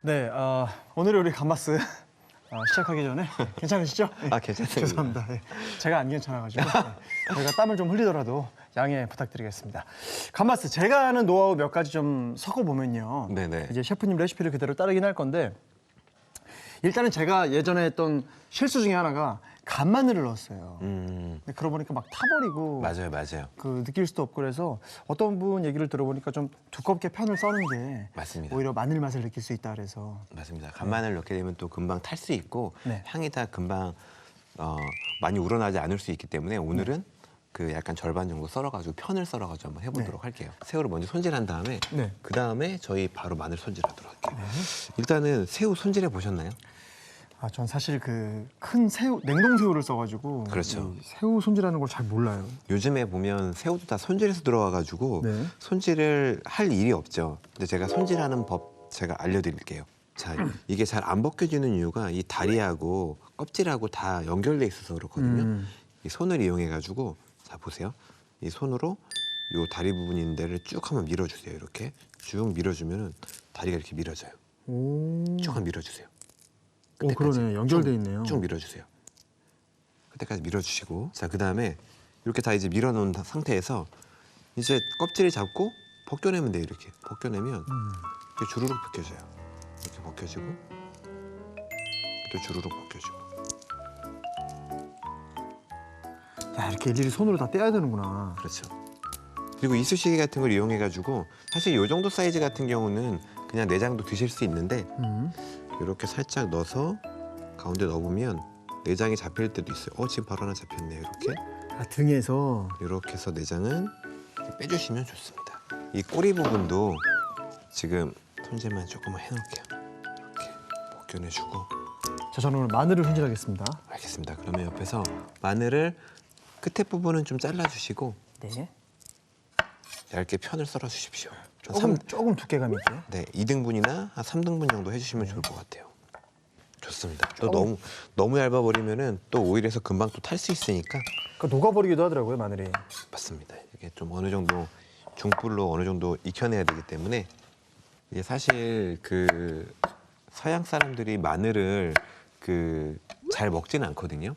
네, 오늘 우리 감바스 시작하기 전에 괜찮으시죠? 네, 괜찮습니다. 죄송합니다. 네, 제가 안 괜찮아가지고 저희가 땀을 좀 흘리더라도 양해 부탁드리겠습니다. 감바스 제가 아는 노하우 몇 가지 좀 섞어보면요. 네네. 이제 셰프님 레시피를 그대로 따르긴 할 건데 일단은 제가 예전에 했던 실수 중에 하나가 간마늘을 넣었어요. 근데 그러고 보니까 막 타버리고 맞아요. 그 느낄 수도 없고 그래서 어떤 분 얘기를 들어보니까 좀 두껍게 편을 써는 게 맞습니다. 오히려 마늘 맛을 느낄 수 있다 그래서 맞습니다. 간마늘 넣게 되면 또 금방 탈 수 있고 네. 향이 다 금방 많이 우러나지 않을 수 있기 때문에 오늘은 그 약간 절반 정도 썰어가지고 편을 썰어가지고 한번 해보도록 할게요. 새우를 먼저 손질한 다음에 네. 그 다음에 저희 바로 마늘 손질하도록 할게요. 일단은 새우 손질해 보셨나요? 전 사실 그 큰 새우, 냉동 새우를 써가지고 그렇죠. 이 새우 손질하는 걸 잘 몰라요. 요즘에 보면 새우도 다 손질해서 들어와가지고 네. 손질을 할 일이 없죠. 근데 제가 손질하는 법 제가 알려드릴게요. 자, 이게 잘 안 벗겨지는 이유가 이 다리하고 껍질하고 다 연결돼 있어서 그렇거든요. 이 손을 이용해가지고 자 보세요. 이 손으로 이 다리 부분 있는 데를 쭉 한번 밀어주세요. 이렇게 쭉 밀어주면은 다리가 이렇게 밀어져요. 쭉 한번 밀어주세요. 그러네. 연결돼 있네요. 쭉 밀어주세요. 그때까지 밀어주시고 자 그 다음에 이렇게 다 이제 밀어놓은 상태에서 이제 껍질을 잡고 벗겨내면 돼요. 이렇게 벗겨내면 이렇게 주르륵 벗겨져요. 이렇게 벗겨지고 또 주르륵 벗겨지고. 야, 이렇게 일일이 손으로 다 떼야 되는구나. 그렇죠. 그리고 이쑤시개 같은 걸 이용해가지고 사실 이 정도 사이즈 같은 경우는 그냥 내장도 드실 수 있는데 이렇게 살짝 넣어서 가운데 넣어보면 내장이 잡힐 때도 있어요. 지금 바로 하나 잡혔네요. 이렇게. 등에서. 이렇게 해서 내장은 빼주시면 좋습니다. 이 꼬리 부분도 지금 손질만 조금만 해놓을게요. 이렇게 벗겨내주고. 자, 저는 오늘 마늘을 손질하겠습니다. 알겠습니다. 그러면 옆에서 마늘을 끝에 부분은 좀 잘라주시고 네. 얇게 편을 썰어주십시오. 조금 두께감 있게. 네, 2등분이나 한 3등분 정도 해주시면 좋을 것 같아요. 좋습니다. 또 너무 얇아버리면은 또 오일에서 금방 또 탈 수 있으니까. 녹아버리기도 하더라고요, 마늘이. 맞습니다. 이게 좀 어느 정도 중불로 어느 정도 익혀내야 되기 때문에 이게 사실 그 서양 사람들이 마늘을 그 잘 먹지는 않거든요.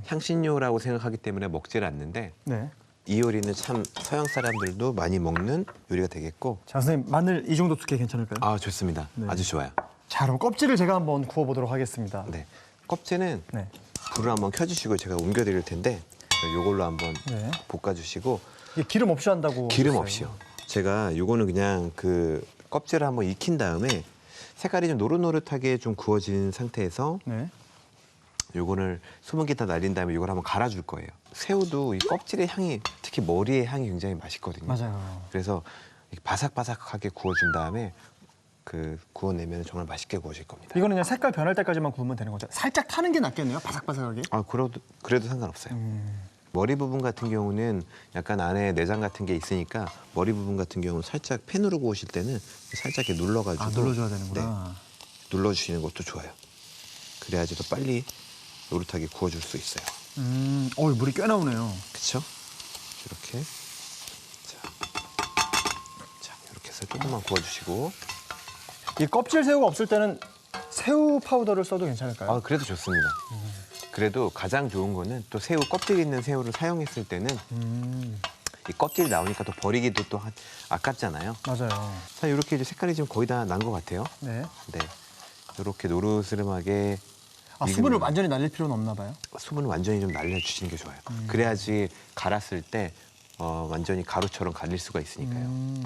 향신료라고 생각하기 때문에 먹지를 않는데 네. 이 요리는 참 서양 사람들도 많이 먹는 요리가 되겠고. 자, 선생님 마늘 이 정도 두께 괜찮을까요? 좋습니다. 네. 아주 좋아요. 자, 그럼 껍질을 제가 한번 구워보도록 하겠습니다. 네, 껍질은 네. 불을 한번 켜주시고 제가 옮겨드릴 텐데 요걸로 한번 네. 볶아주시고. 이게 기름 없이 한다고. 기름 했어요. 없이요. 제가 요거는 그냥 그 껍질을 한번 익힌 다음에 색깔이 좀 노릇노릇하게 좀 구워진 상태에서 네. 요거를 수분기 다 날린 다음에 요걸 한번 갈아줄 거예요. 새우도 이 껍질의 향이, 특히 머리의 향이 굉장히 맛있거든요. 맞아요. 그래서 바삭바삭하게 구워준 다음에 그 구워내면 정말 맛있게 구워질 겁니다. 이거는 그냥 색깔 변할 때까지만 구우면 되는 거죠? 살짝 타는 게 낫겠네요, 바삭바삭하게. 그래도 상관없어요. 머리 부분 같은 경우는 약간 안에 내장 같은 게 있으니까 머리 부분 같은 경우는 살짝 팬으로 구우실 때는 살짝 이렇게 눌러가지고. 눌러줘야 되는구나. 네, 눌러주시는 것도 좋아요. 그래야지 더 빨리 노릇하게 구워줄 수 있어요. 물이 꽤 나오네요. 그렇죠? 이렇게. 자, 이렇게 해서 조금만 구워주시고. 이 껍질 새우가 없을 때는 새우 파우더를 써도 괜찮을까요? 그래도 좋습니다. 그래도 가장 좋은 거는 또 새우 껍질 있는 새우를 사용했을 때는 이 껍질 나오니까 또 버리기도 또 아깝잖아요. 맞아요. 자, 이렇게 이제 색깔이 지금 거의 다 난 것 같아요. 네. 네, 이렇게 노르스름하게. 수분을 완전히 날릴 필요는 없나 봐요? 수분을 완전히 좀 날려주시는 게 좋아요. 그래야지 갈았을 때 완전히 가루처럼 갈릴 수가 있으니까요.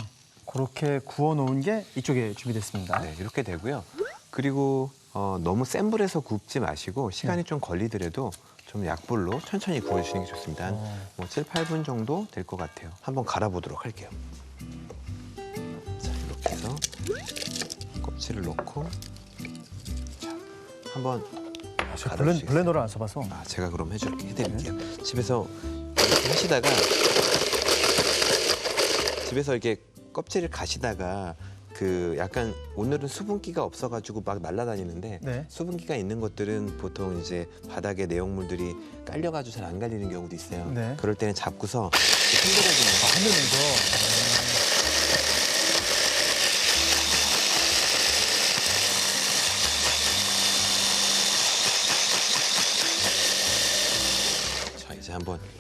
그렇게 구워 놓은 게 이쪽에 준비됐습니다. 네, 이렇게 되고요. 그리고 너무 센 불에서 굽지 마시고 시간이 좀 걸리더라도 좀 약불로 천천히 구워주시는 게 좋습니다. 한 7, 8분 정도 될 것 같아요. 한번 갈아보도록 할게요. 자, 이렇게 해서 껍질을 넣고 자, 한번 갈아주시겠어요? 블렌더를 안 써봐서. 제가 그럼 해드릴게요. 집에서 이렇게 하시다가 집에서 이렇게 껍질을 가시다가 그 약간 오늘은 수분기가 없어가지고 막 날아다니는데 네. 수분기가 있는 것들은 보통 이제 바닥에 내용물들이 깔려가지고 잘 안 갈리는 경우도 있어요. 네. 그럴 때는 잡고서 흔들어주는 거. 흔들면서.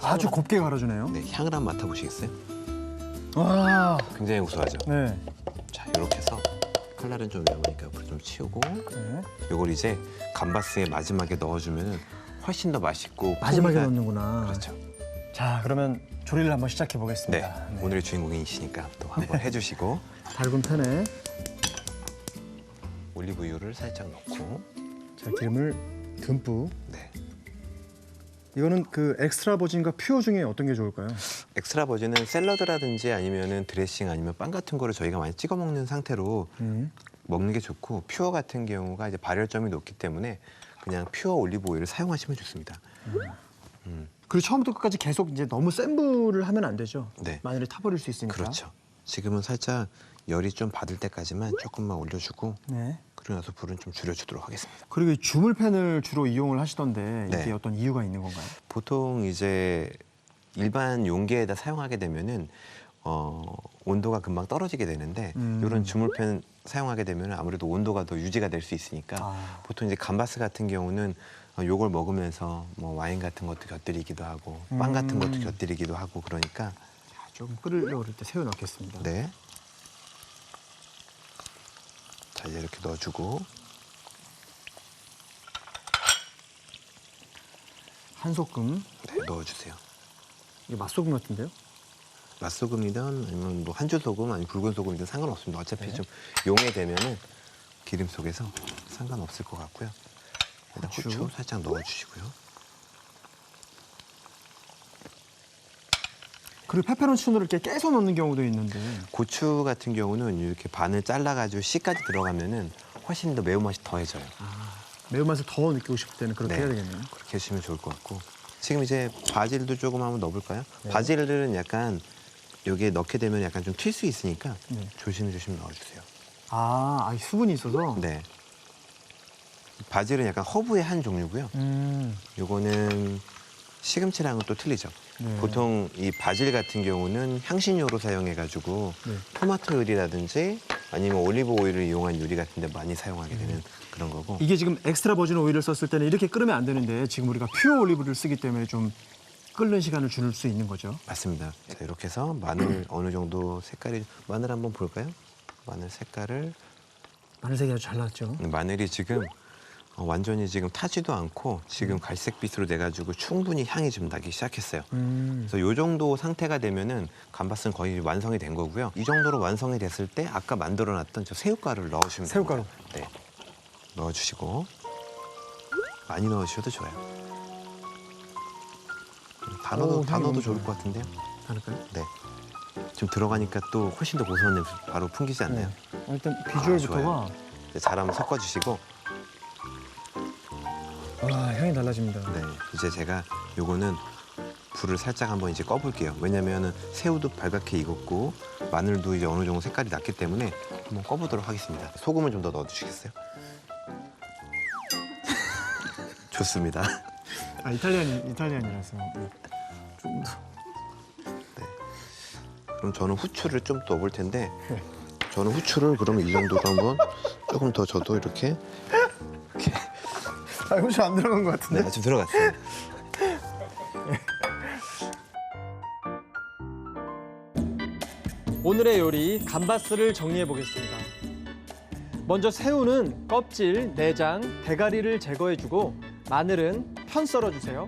아주 곱게 갈아주네요. 네, 향을 한번 맡아보시겠어요? 와. 굉장히 고소하죠. 네. 자, 이렇게 해서 칼날은 좀 위험하니까 불 좀 치우고 네. 이걸 이제 감바스에 마지막에 넣어주면 훨씬 더 맛있고 마지막에 풍미가- 넣는구나. 그렇죠. 자, 그러면 조리를 한번 시작해 네, 보겠습니다. 오늘의 주인공이시니까 또 한번 해주시고 달군 팬에 올리브유를 살짝 넣고 자, 기름을 듬뿍. 네. 이거는 그 엑스트라 버진과 퓨어 중에 어떤 게 좋을까요? 엑스트라 버진은 샐러드라든지 아니면은 드레싱 아니면 빵 같은 거를 저희가 많이 찍어 먹는 상태로 먹는 게 좋고 퓨어 같은 경우가 이제 발열점이 높기 때문에 그냥 퓨어 올리브 오일을 사용하시면 좋습니다. 그리고 처음부터 끝까지 계속 이제 너무 센 불을 하면 안 되죠. 네. 마늘이 타버릴 수 있으니까. 그렇죠. 지금은 살짝 열이 좀 받을 때까지만 조금만 올려주고 네. 그러고 나서 불은 좀 줄여주도록 하겠습니다. 그리고 이 주물팬을 주로 이용을 하시던데 이게 네. 어떤 이유가 있는 건가요? 보통 이제 일반 용기에다 사용하게 되면은 온도가 금방 떨어지게 되는데 이런 주물팬 사용하게 되면 아무래도 온도가 더 유지가 될 수 있으니까 아. 보통 이제 감바스 같은 경우는 요걸 먹으면서 뭐 와인 같은 것도 곁들이기도 하고 빵 같은 것도 곁들이기도 하고 그러니까 자, 조금 끓으려고 그럴 때 새우 넣겠습니다. 네. 자, 이제 이렇게 넣어주고 한 소끔. 네, 넣어주세요. 이게 맛소금 같은데요? 맛소금이든 아니면 뭐 한주 소금 아니면 붉은 소금이든 상관없습니다. 어차피 네. 좀 용해 되면은 기름 속에서 상관없을 것 같고요. 일단 후추. 후추 살짝 넣어주시고요. 그리고 페페론치노를 이렇게 깨서 넣는 경우도 있는데. 고추 같은 경우는 이렇게 반을 잘라가지고 씨까지 들어가면은 훨씬 더 매운맛이 더해져요. 매운맛을 더 느끼고 싶을 때는 그렇게 네. 해야 되겠네요. 그렇게 해주시면 좋을 것 같고 지금 이제 바질도 조금 한번 넣어볼까요? 네. 바질은 약간 여기에 넣게 되면 약간 좀 튈 수 있으니까 네. 조심조심 넣어주세요. 아, 수분이 있어서. 네. 바질은 약간 허브의 한 종류고요. 요거는 시금치랑은 또 틀리죠. 네. 보통 이 바질 같은 경우는 향신료로 사용해가지고 네. 토마토 요리라든지 아니면 올리브 오일을 이용한 요리 같은 데 많이 사용하게 되는 그런 거고 이게 지금 엑스트라 버진 오일을 썼을 때는 이렇게 끓으면 안 되는데 지금 우리가 퓨어 올리브를 쓰기 때문에 좀 끓는 시간을 줄 수 있는 거죠. 맞습니다. 자, 이렇게 해서 마늘 어느 정도 색깔이 마늘 한번 볼까요? 마늘 색깔을 마늘색이 아주 잘 나왔죠. 마늘이 지금 완전히 지금 타지도 않고 지금 갈색빛으로 돼가지고 충분히 향이 좀 나기 시작했어요. 그래서 이 정도 상태가 되면은 감바스는 거의 완성이 된 거고요. 이 정도로 완성이 됐을 때 아까 만들어놨던 저 새우가루를 넣으시면 새우가루. 됩니다. 네, 넣어주시고 많이 넣으셔도 좋아요. 다 넣어도 오, 향이 너무 좋을 좋아요. 것 같은데요. 다를까요? 네. 좀 들어가니까 또 훨씬 더 고소한 냄새 바로 풍기지 않나요? 일단 비주얼부터가 좋아요. 이제 잘 한번 섞어주시고 와, 향이 달라집니다. 네, 이제 제가 요거는 불을 살짝 한번 이제 꺼볼게요. 왜냐면은 새우도 발갛게 익었고 마늘도 이제 어느 정도 색깔이 났기 때문에 한번 꺼보도록 하겠습니다. 소금을 좀 더 넣어주시겠어요? 좋습니다. 아, 이탈리안이라서. 좀 더. 그럼 저는 후추를 좀 넣어볼 텐데 네. 저는 후추를 그러면 이 정도로 한번 조금 더 저도 이렇게 아, 후추 안 들어간 것 같은데? 네, 좀 들어갔어요. 오늘의 요리 감바스를 정리해 보겠습니다. 먼저 새우는 껍질, 내장, 대가리를 제거해주고 마늘은 편 썰어주세요.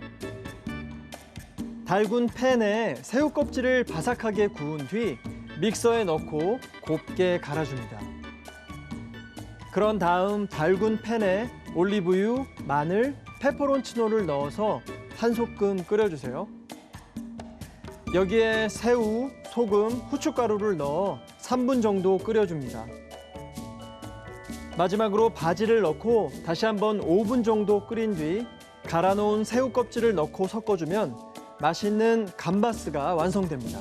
달군 팬에 새우 껍질을 바삭하게 구운 뒤 믹서에 넣고 곱게 갈아줍니다. 그런 다음 달군 팬에 올리브유, 마늘, 페퍼론치노를 넣어서 한 소끔 끓여주세요. 여기에 새우, 소금, 후춧가루를 넣어 3분 정도 끓여줍니다. 마지막으로 바질을 넣고 다시 한번 5분 정도 끓인 뒤 갈아놓은 새우 껍질을 넣고 섞어주면 맛있는 감바스가 완성됩니다.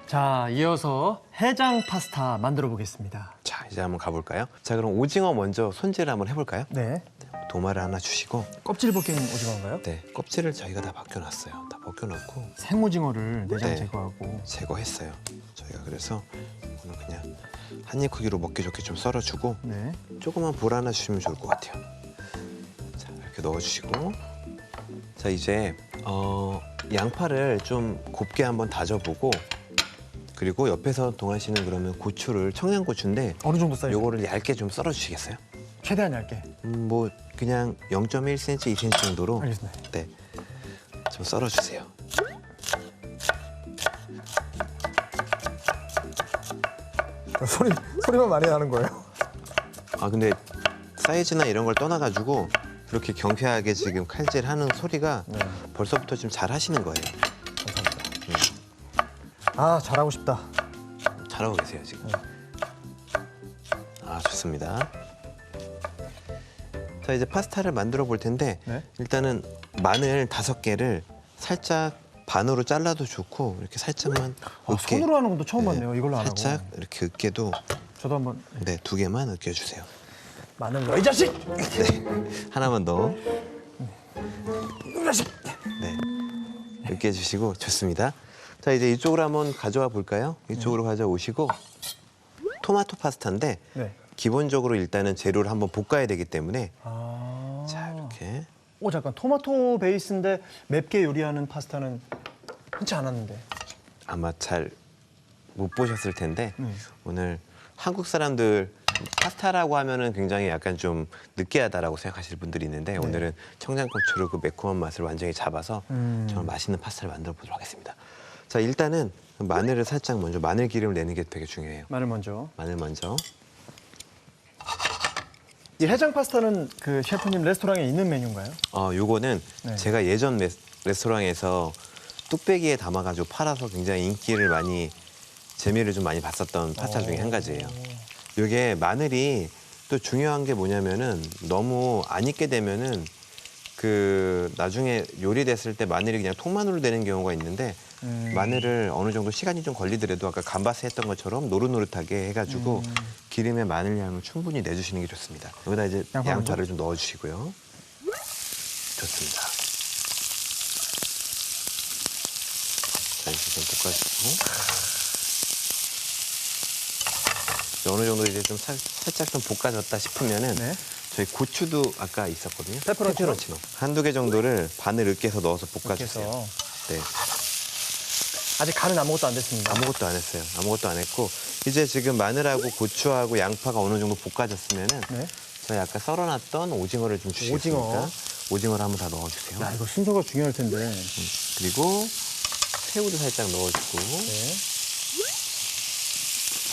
자, 이어서 해장 파스타 만들어 보겠습니다. 자, 이제 한번 가볼까요? 자, 그럼 오징어 먼저 손질 한번 해볼까요? 네, 도마를 하나 주시고 껍질 벗긴 오징어인가요? 네, 껍질을 저희가 다 벗겨놨어요. 다 벗겨놓고 생오징어를 내장 네. 제거하고. 제거했어요. 저희가 그래서 이거는 그냥 한 입 크기로 먹기 좋게 좀 썰어주고 네, 조그만 볼 하나 주시면 좋을 것 같아요. 자, 이렇게 넣어주시고 자, 이제 양파를 좀 곱게 한번 다져보고 그리고 옆에서 동환 씨는 그러면 고추를 청양고추인데 어느 정도 사이즈? 요거를 얇게 좀 썰어 주시겠어요? 최대한 얇게. 뭐 그냥 0.1cm, 2cm 정도로 알겠습니다. 네, 좀 썰어 주세요. 소리만 많이 나는 거예요. 아 근데 사이즈나 이런 걸 떠나가지고 그렇게 경쾌하게 지금 칼질하는 소리가 네. 벌써부터 좀 잘 하시는 거예요. 감사합니다. 아, 잘하고 싶다. 잘하고 계세요 지금. 아 좋습니다. 자 이제 파스타를 만들어 볼 텐데 네. 일단은 마늘 5개를 살짝 반으로 잘라도 좋고 이렇게 살짝만 으깨. 손으로 하는 것도 처음 네, 봤네요. 이걸로 안 하고. 살짝 이렇게 으깨도 저도 한번 네 2개만 으깨주세요. 마늘 너이 자식! 하나만 더. 이 자식! 네. 이렇게 해주시고 좋습니다. 자 이제 이쪽으로 한번 가져와 볼까요? 이쪽으로 가져오시고 토마토 파스타인데 네. 기본적으로 일단은 재료를 한번 볶아야 되기 때문에 아. 자 이렇게 오, 잠깐. 토마토 베이스인데 맵게 요리하는 파스타는 흔치 않았는데. 아마 잘 못 보셨을 텐데 네. 오늘 한국 사람들 파스타라고 하면은 굉장히 약간 좀 느끼하다라고 생각하실 분들이 있는데 오늘은 청양고추로 그 매콤한 맛을 완전히 잡아서 정말 맛있는 파스타를 만들어 보도록 하겠습니다. 자 일단은 마늘을 살짝 먼저 마늘 기름을 내는 게 되게 중요해요. 마늘 먼저. 마늘 먼저. 이 해장 파스타는 그 셰프님 레스토랑에 있는 메뉴인가요? 요거는 네. 제가 예전 레스토랑에서 뚝배기에 담아가지고 팔아서 굉장히 인기를 많이 재미를 좀 많이 봤었던 파스타 중에 한 가지예요. 이게 마늘이 또 중요한 게 뭐냐면은 너무 안 익게 되면은 그 나중에 요리됐을 때 마늘이 그냥 통마늘로 되는 경우가 있는데 마늘을 어느 정도 시간이 좀 걸리더라도 아까 감바스 했던 것처럼 노릇노릇하게 해가지고 기름에 마늘 향을 충분히 내주시는 게 좋습니다. 여기다 이제 양파 양파를 좀 넣어주시고요. 좋습니다. 자 이제 좀 볶아주고 어느 정도 이제 좀 살짝 좀 볶아졌다 싶으면은 네. 저희 고추도 아까 있었거든요. 페퍼론치노. 한두 개 정도를 반을 으깨서 넣어서 볶아주세요. 그래서 네, 아직 간은 아무것도 안 됐습니다. 아무것도 안 했어요. 아무것도 안 했고 이제 지금 마늘하고 고추하고 양파가 어느 정도 볶아졌으면은 네. 저희 아까 썰어놨던 오징어를 좀 주시겠습니까? 오징어. 오징어를 한번 다 넣어주세요. 야, 이거 순서가 중요할 텐데. 그리고 새우도 살짝 넣어주고 네.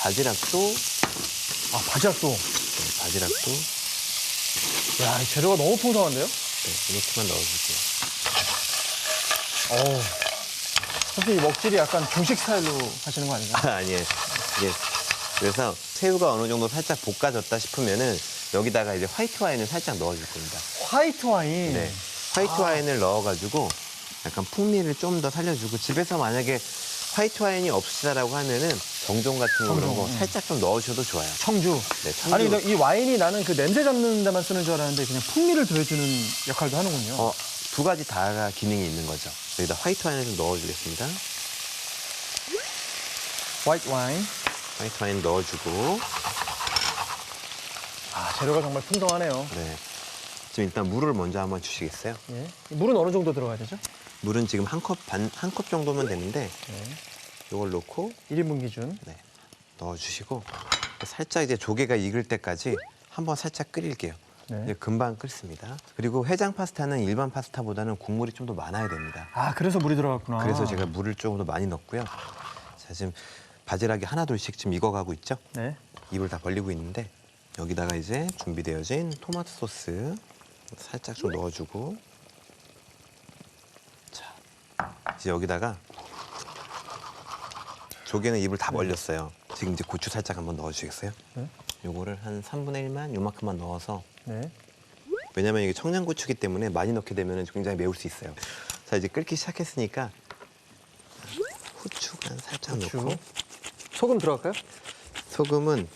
바지락도 아, 바지락도. 바지락도 야, 이 재료가 너무 풍성한데요? 네, 이렇게만 넣어주세요. 어우. 사실 이 먹질이 약간 중식 스타일로 하시는 거 아닌가요? 아니에요. 예. 그래서 새우가 어느 정도 살짝 볶아졌다 싶으면은 여기다가 이제 화이트 와인을 살짝 넣어줄 겁니다. 화이트 와인. 네. 화이트 와인을 넣어가지고 약간 풍미를 좀 더 살려주고 집에서 만약에 화이트 와인이 없으시다라고 하면은 정종 같은 거 그런 거 살짝 좀 넣으셔도 좋아요. 청주. 네, 청주. 아니, 근데 이 와인이 나는 그 냄새 잡는 데만 쓰는 줄 알았는데 그냥 풍미를 더해주는 역할도 하는군요. 2가지 다가 기능이 있는 거죠. 여기다 화이트 와인을 좀 넣어주겠습니다. 화이트 와인. 화이트 와인 넣어주고 아, 재료가 정말 풍성하네요. 네. 지금 일단 물을 먼저 한번 주시겠어요? 예. 물은 어느 정도 들어가야 되죠? 물은 지금 한 컵 정도면 되는데 네. 이걸 넣고 1인분 기준. 네, 넣어주시고 살짝 이제 조개가 익을 때까지 한번 살짝 끓일게요. 네. 이제 금방 끓습니다. 그리고 해장 파스타는 일반 파스타보다는 국물이 좀 더 많아야 됩니다. 아, 그래서 물이 들어갔구나. 그래서 제가 물을 조금 더 많이 넣고요. 자, 지금 바지락이 하나둘씩 지금 익어가고 있죠? 네. 입을 다 벌리고 있는데 여기다가 이제 준비되어진 토마토 소스 살짝 좀 넣어주고 자, 이제 여기다가 조개는 입을 다 벌렸어요. 지금 이제 고추 살짝 한번 넣어주시겠어요? 네. 요거를 한 3분의 1만 요만큼만 넣어서 네. 왜냐면 이게 청양고추기 때문에 많이 넣게 되면 굉장히 매울 수 있어요. 자 이제 끓기 시작했으니까 후추간 살짝 후추. 넣고 소금 들어갈까요? 소금은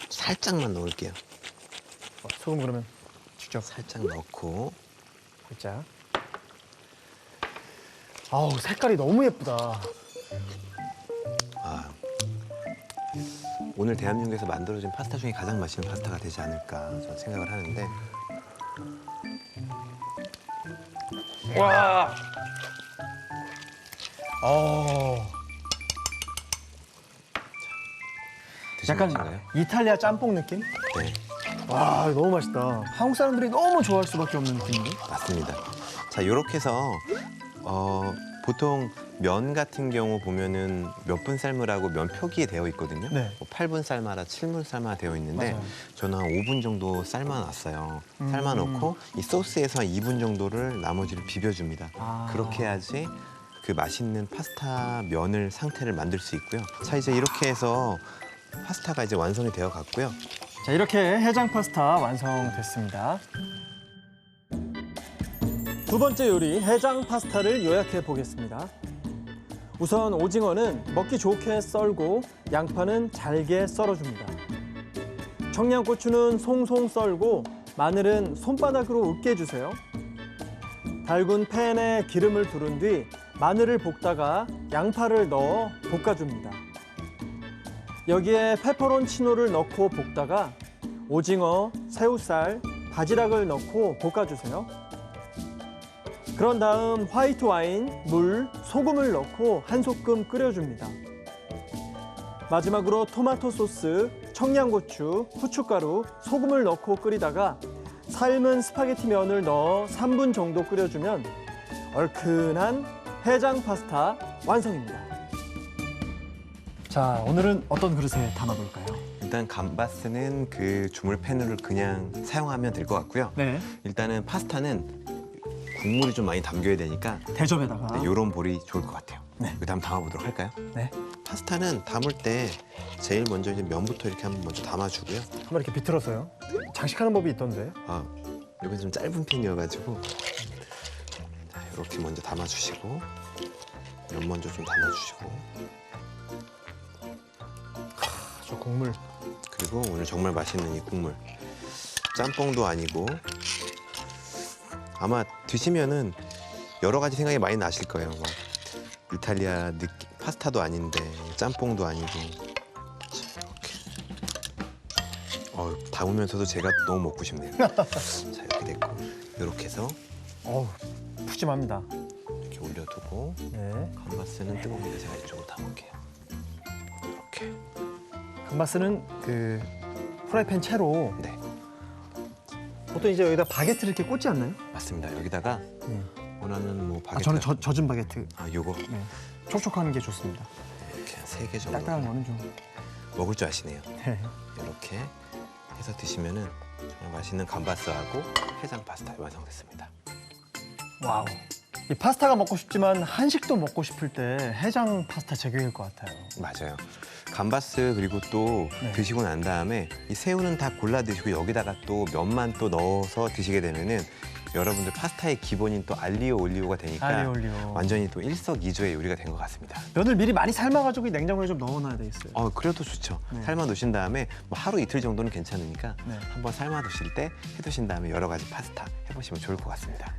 살짝만 넣을게요. 소금 그러면 직접 살짝 넣고 살짝. 아우, 색깔이 너무 예쁘다. 아, 오늘 대한민국에서 만들어진 파스타 중에 가장 맛있는 파스타가 되지 않을까 저는 생각을 하는데 와. 약간 드셔보실까요? 이탈리아 짬뽕 느낌? 네, 와, 너무 맛있다. 한국 사람들이 너무 좋아할 수밖에 없는 느낌인데? 맞습니다. 자, 이렇게 해서 보통 면 같은 경우 보면은 몇 분 삶으라고 면 표기에 되어 있거든요. 네. 뭐 8분 삶아라, 7분 삶아라 되어 있는데 맞아요. 저는 한 5분 정도 삶아놨어요. 삶아놓고 이 소스에서 한 2분 정도를 나머지를 비벼줍니다. 아. 그렇게 해야지 그 맛있는 파스타 면을 상태를 만들 수 있고요. 자, 이제 이렇게 해서 파스타가 이제 완성이 되어 갔고요. 자, 이렇게 해장 파스타 완성됐습니다. 두 번째 요리, 해장 파스타를 요약해 보겠습니다. 우선 오징어는 먹기 좋게 썰고 양파는 잘게 썰어줍니다. 청양고추는 송송 썰고 마늘은 손바닥으로 으깨주세요. 달군 팬에 기름을 두른 뒤 마늘을 볶다가 양파를 넣어 볶아줍니다. 여기에 페퍼론치노를 넣고 볶다가 오징어, 새우살, 바지락을 넣고 볶아주세요. 그런 다음 화이트 와인, 물, 소금을 넣고 한 소끔 끓여줍니다. 마지막으로 토마토 소스, 청양고추, 후춧가루, 소금을 넣고 끓이다가 삶은 스파게티 면을 넣어 3분 정도 끓여주면 얼큰한 해장 파스타 완성입니다. 자, 오늘은 어떤 그릇에 담아볼까요? 일단 감바스는 그 주물팬을 그냥 사용하면 될 것 같고요. 네, 일단은 파스타는 국물이 좀 많이 담겨야 되니까 대접에다가. 이런 볼이 좋을 것 같아요. 네. 그다음 담아보도록 할까요? 네, 파스타는 담을 때 제일 먼저 이제 면부터 이렇게 한번 먼저 담아주고요. 한번 이렇게 비틀어서요. 장식하는 법이 있던데. 아, 이건 좀 짧은 팬이어가지고 자, 이렇게 먼저 담아주시고 면 먼저 좀 담아주시고 저 국물. 그리고 오늘 정말 맛있는 이 국물 짬뽕도 아니고 아마 드시면은 여러 가지 생각이 많이 나실 거예요. 막 이탈리아 느낌 파스타도 아닌데 짬뽕도 아니고 자, 이렇게 담으면서도 제가 너무 먹고 싶네요. 자, 이렇게 됐고 이렇게 해서 어우, 푸짐합니다. 이렇게 올려두고 네. 감바스는 뜨거우니까 제가 이쪽으로 담을게요. 이렇게 감바스는 그 프라이팬 채로 네 보통 이제 여기다 바게트를 이렇게 꽂지 않나요? 맞습니다. 여기다가 네. 원하는 뭐 바게트 저는 젖은 바게트. 요거 네. 촉촉한 게 좋습니다. 이렇게 한 3개 정도 딱딱한 거는 좀. 먹을 줄 아시네요. 네. 이렇게 해서 드시면은 정말 맛있는 감바스하고 해장 파스타 완성됐습니다. 와우. 이 파스타가 먹고 싶지만 한식도 먹고 싶을 때 해장 파스타 제격일 것 같아요. 맞아요. 감바스 그리고 또 네. 드시고 난 다음에 이 새우는 다 골라 드시고 여기다가 또 면만 또 넣어서 드시게 되면은 여러분들 파스타의 기본인 또 알리오 올리오가 되니까 알리오 올리오. 완전히 또 일석이조의 요리가 된 것 같습니다. 면을 미리 많이 삶아가지고 이 냉장고에 좀 넣어놔야 되겠어요. 그래도 좋죠. 네. 삶아 놓으신 다음에 뭐 하루 이틀 정도는 괜찮으니까 네. 한번 삶아 두실 때 해두신 다음에 여러 가지 파스타 해보시면 좋을 것 같습니다.